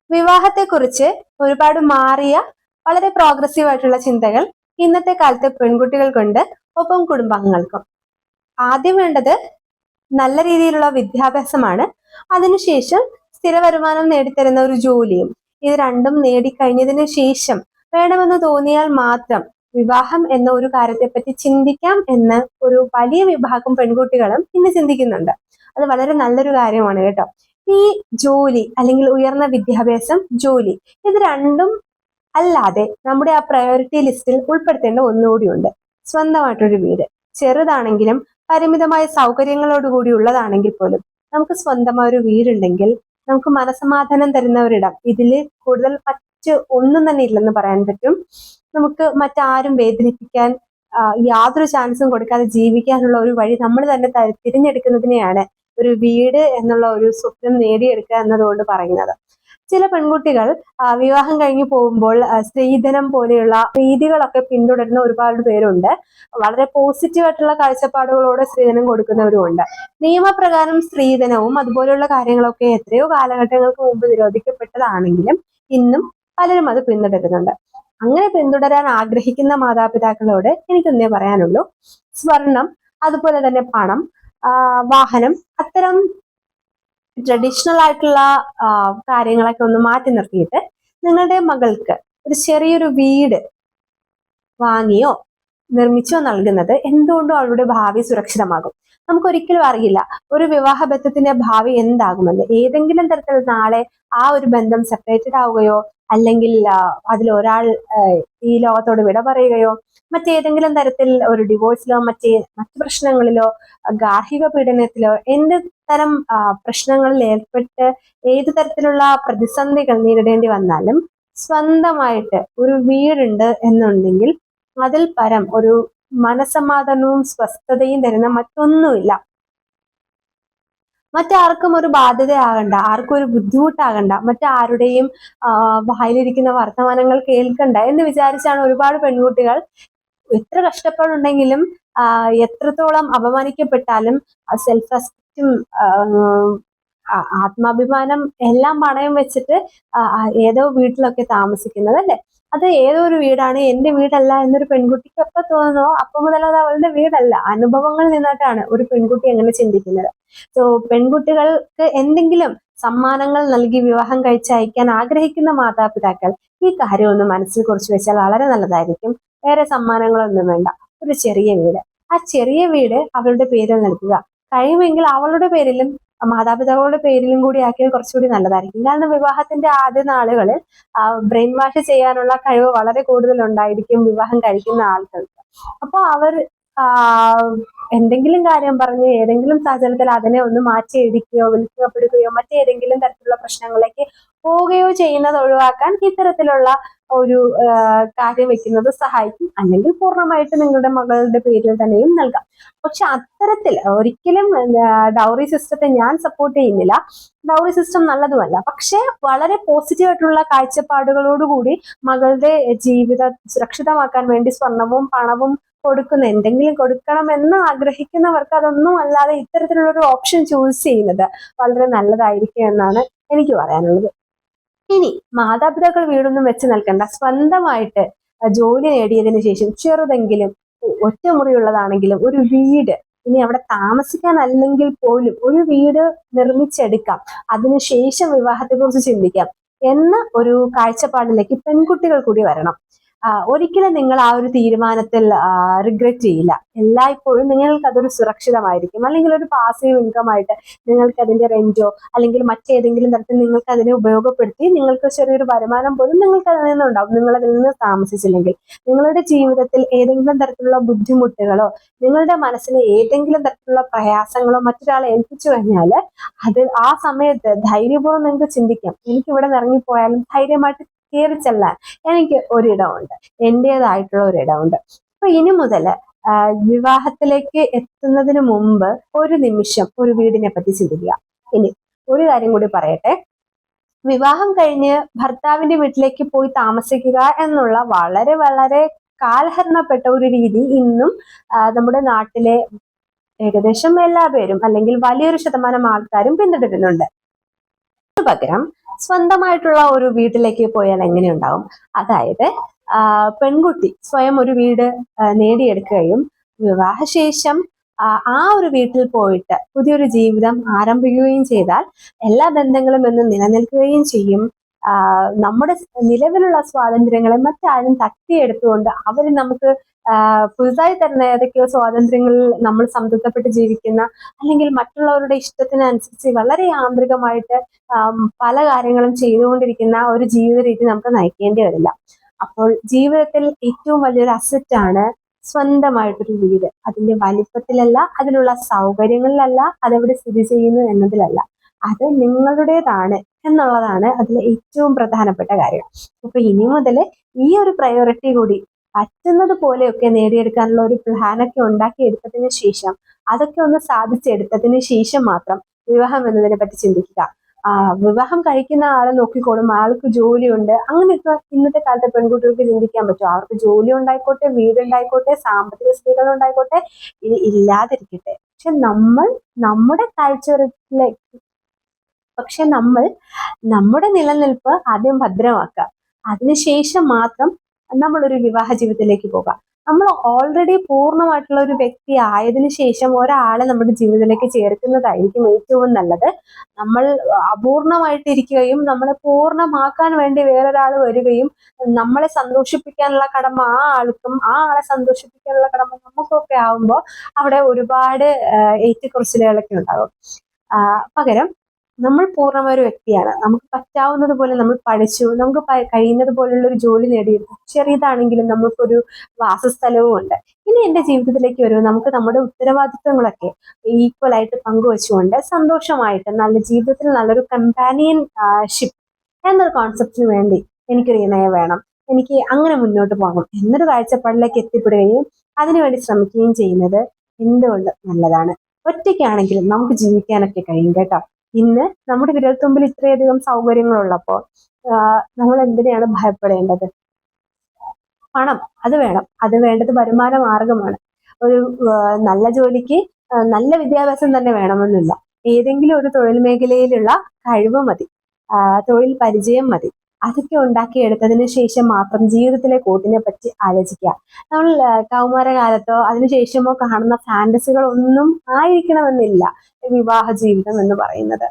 വിവാഹത്തെക്കുറിച്ച് ഒരുപാട് മാറിയ വളരെ പ്രോഗ്രസീവ് ആയിട്ടുള്ള ചിന്തകൾ ഇന്നത്തെ കാലത്തെ പെൺകുട്ടികൾക്കുണ്ട്, ഒപ്പം കുടുംബാംഗങ്ങൾക്കും. ആദ്യം വേണ്ടത് നല്ല രീതിയിലുള്ള വിദ്യാഭ്യാസമാണ്. അതിനുശേഷം സ്ഥിര വരുമാനം നേടിത്തരുന്ന ഒരു ജോലിയും. ഇത് രണ്ടും നേടിക്കഴിഞ്ഞതിന് ശേഷം വേണമെന്ന് തോന്നിയാൽ മാത്രം വിവാഹം എന്ന ഒരു കാര്യത്തെപ്പറ്റി ചിന്തിക്കാം എന്ന് ഒരു വലിയ വിഭാഗം പെൺകുട്ടികളും ഇന്ന് ചിന്തിക്കുന്നുണ്ട്. അത് വളരെ നല്ലൊരു കാര്യമാണ് കേട്ടോ. ഈ ജോലി അല്ലെങ്കിൽ ഉയർന്ന വിദ്യാഭ്യാസം, ജോലി, ഇത് രണ്ടും അല്ലാതെ നമ്മുടെ ആ പ്രയോറിറ്റി ലിസ്റ്റിൽ ഉൾപ്പെടുത്തേണ്ട ഒന്നുകൂടിയുണ്ട്. സ്വന്തമായിട്ടൊരു വീട്. ചെറുതാണെങ്കിലും പരിമിതമായ സൗകര്യങ്ങളോടുകൂടി ഉള്ളതാണെങ്കിൽ പോലും നമുക്ക് സ്വന്തമായ ഒരു വീടുണ്ടെങ്കിൽ നമുക്ക് മനസമാധാനം തരുന്ന ഒരിടം. ഇതില് കൂടുതൽ മറ്റ് ഒന്നും തന്നെ ഇല്ലെന്ന് പറയാൻ പറ്റും. നമുക്ക് മറ്റാരും വേദനിപ്പിക്കാൻ യാതൊരു ചാൻസും കൊടുക്കാതെ ജീവിക്കാനുള്ള ഒരു വഴി നമ്മൾ തന്നെ തിരഞ്ഞെടുക്കുന്നതിനെയാണ് ഒരു വീട് എന്നുള്ള ഒരു സ്വപ്നം നേടിയെടുക്കുക എന്നതുകൊണ്ട് പറയുന്നത്. ചില പെൺകുട്ടികൾ വിവാഹം കഴിഞ്ഞു പോകുമ്പോൾ സ്ത്രീധനം പോലെയുള്ള രീതികളൊക്കെ പിന്തുടരുന്ന ഒരുപാട് പേരുണ്ട്. വളരെ പോസിറ്റീവ് ആയിട്ടുള്ള കാഴ്ചപ്പാടുകളോടെ സ്ത്രീധനം കൊടുക്കുന്നവരുമുണ്ട്. നിയമപ്രകാരം സ്ത്രീധനവും അതുപോലെയുള്ള കാര്യങ്ങളൊക്കെ എത്രയോ കാലഘട്ടങ്ങൾക്ക് മുമ്പ് നിരോധിക്കപ്പെട്ടതാണെങ്കിലും ഇന്നും പലരും അത് പിന്തുടരുന്നുണ്ട്. അങ്ങനെ പിന്തുടരാൻ ആഗ്രഹിക്കുന്ന മാതാപിതാക്കളോട് എനിക്കൊന്നേ പറയാനുള്ളൂ, സ്വർണം, അതുപോലെ തന്നെ പണം, വാഹനം, അത്തരം ട്രഡീഷണൽ ആയിട്ടുള്ള കാര്യങ്ങളൊക്കെ ഒന്ന് മാറ്റി നിർത്തിയിട്ട് നിങ്ങളുടെ മകൾക്ക് ഒരു ചെറിയൊരു വീട് വാങ്ങിയോ നിർമ്മിച്ചോ നൽകുന്നത് എന്തുകൊണ്ടും അവളുടെ ഭാവി സുരക്ഷിതമാകും. നമുക്കൊരിക്കലും അറിയില്ല ഒരു വിവാഹ ബന്ധത്തിന്റെ ഭാവി എന്താകുമെന്ന്. ഏതെങ്കിലും തരത്തിൽ നാളെ ആ ഒരു ബന്ധം സെപ്പറേറ്റഡ് ആവുകയോ അല്ലെങ്കിൽ അതിലൊരാൾ ഈ ലോകത്തോട് വിട പറയുകയോ മറ്റേതെങ്കിലും തരത്തിൽ ഒരു ഡിവോഴ്സിലോ മറ്റു പ്രശ്നങ്ങളിലോ ഗാർഹിക പീഡനത്തിലോ എന്ത് തരം പ്രശ്നങ്ങളിൽ ഏർപ്പെട്ട് ഏത് തരത്തിലുള്ള പ്രതിസന്ധികൾ നേരിടേണ്ടി വന്നാലും സ്വന്തമായിട്ട് ഒരു വീടുണ്ട് എന്നുണ്ടെങ്കിൽ അതിൽ പരം ഒരു മനസമാധാനവും സ്വസ്ഥതയും തരുന്ന മറ്റൊന്നുമില്ല. മറ്റാർക്കും ഒരു ബാധ്യതയാകണ്ട, ആർക്കും ഒരു ബുദ്ധിമുട്ടാകണ്ട, മറ്റാരുടെയും വായിലിരിക്കുന്ന വർത്തമാനങ്ങൾ കേൾക്കണ്ട എന്ന് വിചാരിച്ചാണ് ഒരുപാട് പെൺകുട്ടികൾ എത്ര കഷ്ടപ്പാടുണ്ടെങ്കിലും എത്രത്തോളം അപമാനിക്കപ്പെട്ടാലും സെൽഫ് റെസ്പെക്റ്റും ആത്മാഭിമാനം എല്ലാം പണയം വെച്ചിട്ട് ഏതോ വീട്ടിലൊക്കെ താമസിക്കുന്നത് അല്ലേ. അത് ഏതോ ഒരു വീടാണ്, എന്റെ വീടല്ല എന്നൊരു പെൺകുട്ടിക്ക് എപ്പോ തോന്നുന്നോ അപ്പൊ മുതൽ അത് അവളുടെ വീടല്ല. അനുഭവങ്ങളിൽ നിന്നിട്ടാണ് ഒരു പെൺകുട്ടി അങ്ങനെ ചിന്തിക്കുന്നത്. സോ പെൺകുട്ടികൾക്ക് എന്തെങ്കിലും സമ്മാനങ്ങൾ നൽകി വിവാഹം കഴിച്ചയക്കാൻ ആഗ്രഹിക്കുന്ന മാതാപിതാക്കൾ ഈ കാര്യം ഒന്ന് മനസ്സിൽ കുറിച്ച് വെച്ചാൽ വളരെ നല്ലതായിരിക്കും. വേറെ സമ്മാനങ്ങളൊന്നും വേണ്ട, ഒരു ചെറിയ വീട്. ആ ചെറിയ വീട് അവളുടെ പേരിൽ നൽകുക. കഴിയുമെങ്കിൽ അവളുടെ പേരിലും മാതാപിതാക്കളുടെ പേരിലും കൂടി ആക്കിയാൽ കുറച്ചുകൂടി നല്ലതായിരിക്കും. കാരണം വിവാഹത്തിന്റെ ആദ്യ നാളുകളിൽ ബ്രെയിൻ വാഷ് ചെയ്യാനുള്ള കഴിവ് വളരെ കൂടുതൽ ഉണ്ടായിരിക്കും വിവാഹം കഴിക്കുന്ന ആൾക്കൾക്ക്. അപ്പൊ അവർ എന്തെങ്കിലും കാര്യം പറഞ്ഞ് ഏതെങ്കിലും സാഹചര്യത്തിൽ അതിനെ ഒന്ന് മാറ്റി എഴുതിക്കുകയോ വിളിക്കപ്പെടുകയോ മറ്റേതെങ്കിലും തരത്തിലുള്ള പ്രശ്നങ്ങളിലേക്ക് പോവുകയോ ചെയ്യുന്നത് ഒഴിവാക്കാൻ ഇത്തരത്തിലുള്ള ഒരു കാര്യം വെക്കുന്നത് സഹായിക്കും. അല്ലെങ്കിൽ പൂർണ്ണമായിട്ട് നിങ്ങളുടെ മകളുടെ പേരിൽ തന്നെയും നൽകാം. പക്ഷെ അത്തരത്തിൽ ഒരിക്കലും ഡൗറി സിസ്റ്റത്തെ ഞാൻ സപ്പോർട്ട് ചെയ്യുന്നില്ല. ഡൗറി സിസ്റ്റം നല്ലതുമല്ല. പക്ഷെ വളരെ പോസിറ്റീവ് ആയിട്ടുള്ള കാഴ്ചപ്പാടുകളോടുകൂടി മകളുടെ ജീവിതം സുരക്ഷിതമാക്കാൻ വേണ്ടി സ്വർണവും പണവും കൊടുക്കുന്ന എന്തെങ്കിലും കൊടുക്കണം എന്ന് ആഗ്രഹിക്കുന്നവർക്ക് അതൊന്നും അല്ലാതെ ഇത്തരത്തിലുള്ള ഒരു ഓപ്ഷൻ ചൂസ് ചെയ്യുന്നത് വളരെ നല്ലതായിരിക്കും എന്നാണ് എനിക്ക് പറയാനുള്ളത്. ഇനി മാതാപിതാക്കൾ വീടൊന്നും വെച്ച് നിൽക്കണ്ട, സ്വന്തമായിട്ട് ജോലി നേടിയതിനു ശേഷം ചെറുതെങ്കിലും ഒറ്റമുറിയുള്ളതാണെങ്കിലും ഒരു വീട്, ഇനി അവിടെ താമസിക്കാൻ അല്ലെങ്കിൽ പോലും ഒരു വീട് നിർമ്മിച്ചെടുക്കാം, അതിനുശേഷം വിവാഹത്തെക്കുറിച്ച് ചിന്തിക്കാം എന്ന ഒരു കാഴ്ചപ്പാടിലേക്ക് പെൺകുട്ടികൾ കൂടി വരണം. ഒരിക്കലും നിങ്ങൾ ആ ഒരു തീരുമാനത്തിൽ റിഗ്രറ്റ് ചെയ്യില്ല. എല്ലായ്പ്പോഴും നിങ്ങൾക്ക് അതൊരു സുരക്ഷിതമായിരിക്കും. അല്ലെങ്കിൽ ഒരു പാസീവ് ഇൻകം ആയിട്ട് നിങ്ങൾക്ക് അതിന്റെ റെന്റോ അല്ലെങ്കിൽ മറ്റേതെങ്കിലും തരത്തിൽ നിങ്ങൾക്ക് അതിനെ ഉപയോഗപ്പെടുത്തി നിങ്ങൾക്ക് ചെറിയൊരു വരുമാനം പോലും നിങ്ങൾക്ക് അതിൽ നിന്നുണ്ടാവും. നിങ്ങൾ അതിൽ നിന്ന് താമസിച്ചില്ലെങ്കിൽ നിങ്ങളുടെ ജീവിതത്തിൽ ഏതെങ്കിലും തരത്തിലുള്ള ബുദ്ധിമുട്ടുകളോ നിങ്ങളുടെ മനസ്സിന് ഏതെങ്കിലും തരത്തിലുള്ള പ്രയാസങ്ങളോ മറ്റൊരാളെ ഏൽപ്പിച്ചു കഴിഞ്ഞാൽ അത് ആ സമയത്ത് ധൈര്യപൂർവ്വം നിങ്ങൾക്ക് ചിന്തിക്കാം, എനിക്ക് ഇവിടെ നിന്ന് ഇറങ്ങിപ്പോയാലും ധൈര്യമായിട്ട് കയറി ചെല്ലാൻ എനിക്ക് ഒരിടമുണ്ട്, എന്റേതായിട്ടുള്ള ഒരിടമുണ്ട്. അപ്പൊ ഇനി മുതൽ വിവാഹത്തിലേക്ക് എത്തുന്നതിന് മുമ്പ് ഒരു നിമിഷം ഒരു വീടിനെ പറ്റി ചിന്തിക്കുക. ഇനി ഒരു കാര്യം കൂടി പറയട്ടെ, വിവാഹം കഴിഞ്ഞ് ഭർത്താവിന്റെ വീട്ടിലേക്ക് പോയി താമസിക്കുക എന്നുള്ള വളരെ വളരെ കാലഹരണപ്പെട്ട ഒരു രീതി ഇന്നും നമ്മുടെ നാട്ടിലെ ഏകദേശം എല്ലാ പേരും അല്ലെങ്കിൽ വലിയൊരു ശതമാനം ആൾക്കാരും പിന്തുടരുന്നുണ്ട്. പകരം സ്വന്തമായിട്ടുള്ള ഒരു വീട്ടിലേക്ക് പോയാൽ എങ്ങനെയുണ്ടാവും? അതായത് പെൺകുട്ടി സ്വയം ഒരു വീട് നേടിയെടുക്കുകയും വിവാഹശേഷം ആ ഒരു വീട്ടിൽ പോയിട്ട് പുതിയൊരു ജീവിതം ആരംഭിക്കുകയും ചെയ്താൽ എല്ലാ ബന്ധങ്ങളും എന്ന് നിലനിൽക്കുകയും ചെയ്യും. നമ്മുടെ നിലവിലുള്ള സ്വാതന്ത്ര്യങ്ങളെ മറ്റാരും തട്ടിയെടുത്തുകൊണ്ട് അവർ നമുക്ക് പുതുതായി തരുന്ന ഏതൊക്കെയോ സ്വാതന്ത്ര്യങ്ങളിൽ നമ്മൾ സംതൃപ്തപ്പെട്ട് ജീവിക്കുന്ന, അല്ലെങ്കിൽ മറ്റുള്ളവരുടെ ഇഷ്ടത്തിനനുസരിച്ച് വളരെ യാന്ത്രികമായിട്ട് പല കാര്യങ്ങളും ചെയ്തുകൊണ്ടിരിക്കുന്ന ഒരു ജീവിത രീതി നമുക്ക് നയിക്കേണ്ടി വരില്ല. അപ്പോൾ ജീവിതത്തിൽ ഏറ്റവും വലിയൊരു അസറ്റാണ് സ്വന്തമായിട്ടൊരു വീട്. അതിന്റെ വലിപ്പത്തിലല്ല, അതിലുള്ള സൗകര്യങ്ങളിലല്ല, അതെവിടെ സ്ഥിതി ചെയ്യുന്നു എന്നതിലല്ല, അത് നിങ്ങളുടേതാണ് എന്നുള്ളതാണ് അതിലെ ഏറ്റവും പ്രധാനപ്പെട്ട കാര്യം. അപ്പൊ ഇനി മുതൽ ഈ ഒരു പ്രയോറിറ്റി കൂടി പറ്റുന്നത് പോലെയൊക്കെ നേടിയെടുക്കാനുള്ള ഒരു പ്ലാനൊക്കെ ഉണ്ടാക്കിയെടുത്തതിന് ശേഷം, അതൊക്കെ ഒന്ന് സാധിച്ചെടുത്തതിന് ശേഷം മാത്രം വിവാഹം എന്നതിനെ പറ്റി ചിന്തിക്കുക. വിവാഹം കഴിക്കുന്ന ആളെ നോക്കിക്കോളും, ആൾക്ക് ജോലിയുണ്ട്, അങ്ങനെയൊക്കെ ഇന്നത്തെ കാലത്തെ പെൺകുട്ടികൾക്ക് ചിന്തിക്കാൻ പറ്റും. അവർക്ക് ജോലി ഉണ്ടായിക്കോട്ടെ, വീടുണ്ടായിക്കോട്ടെ, സാമ്പത്തിക സ്ഥിതികൾ ഉണ്ടായിക്കോട്ടെ, ഇത് ഇല്ലാതിരിക്കട്ടെ. പക്ഷെ നമ്മൾ നമ്മുടെ നമ്മൾ നമ്മുടെ നിലനിൽപ്പ് ആദ്യം ഭദ്രമാക്കുക. അതിനുശേഷം മാത്രം നമ്മളൊരു വിവാഹ ജീവിതത്തിലേക്ക് പോകാം. നമ്മൾ ഓൾറെഡി പൂർണ്ണമായിട്ടുള്ള ഒരു വ്യക്തി ആയതിനു ശേഷം ഒരാളെ നമ്മുടെ ജീവിതത്തിലേക്ക് ചേർക്കുന്നതായിരിക്കും ഏറ്റവും നല്ലത്. നമ്മൾ അപൂർണമായിട്ടിരിക്കുകയും നമ്മളെ പൂർണ്ണമാക്കാൻ വേണ്ടി വേറൊരാൾ വരികയും നമ്മളെ സന്തോഷിപ്പിക്കാനുള്ള കടമ ആ ആൾക്കും ആ ആളെ സന്തോഷിപ്പിക്കാനുള്ള കടമ നമുക്കൊക്കെ ആവുമ്പോൾ അവിടെ ഒരുപാട് ഏറ്റുകുറച്ചിലുകളൊക്കെ ഉണ്ടാകും. പകരം നമ്മൾ പൂർണ്ണമായ ഒരു വ്യക്തിയാണ്. നമുക്ക് പറ്റാവുന്നത് പോലെ നമ്മൾ പഠിച്ചു, നമുക്ക് കഴിയുന്നത് പോലുള്ള ഒരു ജോലി നേടിയെടുത്തു, ചെറിയതാണെങ്കിലും നമുക്കൊരു വാസസ്ഥലവും ഉണ്ട്. ഇനി എൻ്റെ ജീവിതത്തിലേക്ക് വരുമ്പോൾ നമുക്ക് നമ്മുടെ ഉത്തരവാദിത്വങ്ങളൊക്കെ ഈക്വൽ ആയിട്ട് പങ്കുവെച്ചുകൊണ്ട് സന്തോഷമായിട്ട് നല്ല ജീവിതത്തിൽ നല്ലൊരു കമ്പാനിയൻ ഷിപ്പ് എന്നൊരു കോൺസെപ്റ്റിന് വേണ്ടി എനിക്കൊരു ഇണയെ വേണം, എനിക്ക് അങ്ങനെ മുന്നോട്ട് പോകണം എന്നൊരു കാഴ്ചപ്പാടിലേക്ക് എത്തിപ്പെടുകയും അതിനുവേണ്ടി ശ്രമിക്കുകയും ചെയ്യുന്നത് എന്തുകൊണ്ട് നല്ലതാണ്. ഒറ്റയ്ക്കാണെങ്കിലും നമുക്ക് ജീവിക്കാനൊക്കെ കഴിയും കേട്ടോ. ഇന്ന് നമ്മുടെ വിരൽത്തുമ്പിൽ ഇത്രയധികം സൗകര്യങ്ങളുള്ളപ്പോൾ നമ്മൾ എന്തിനെയാണ് ഭയപ്പെടേണ്ടത്? പണം അത് വേണം, അത് വേണ്ടത് വരുമാന മാർഗമാണ്. ഒരു നല്ല ജോലിക്ക് നല്ല വിദ്യാഭ്യാസം തന്നെ വേണമെന്നില്ല. ഏതെങ്കിലും ഒരു തൊഴിൽ മേഖലയിലുള്ള കഴിവ് മതി, തൊഴിൽ പരിചയം മതി. അതൊക്കെ ഉണ്ടാക്കിയെടുത്തതിന് ശേഷം മാത്രം ജീവിതത്തിലെ കൂട്ടിനെ പറ്റി ആലോചിക്കുക. നമ്മൾ കൗമാരകാലത്തോ അതിനുശേഷമോ കാണുന്ന ഫാന്റസികൾ ഒന്നും ആയിരിക്കണമെന്നില്ല വിവാഹ ജീവിതം എന്ന് പറയുന്നത്.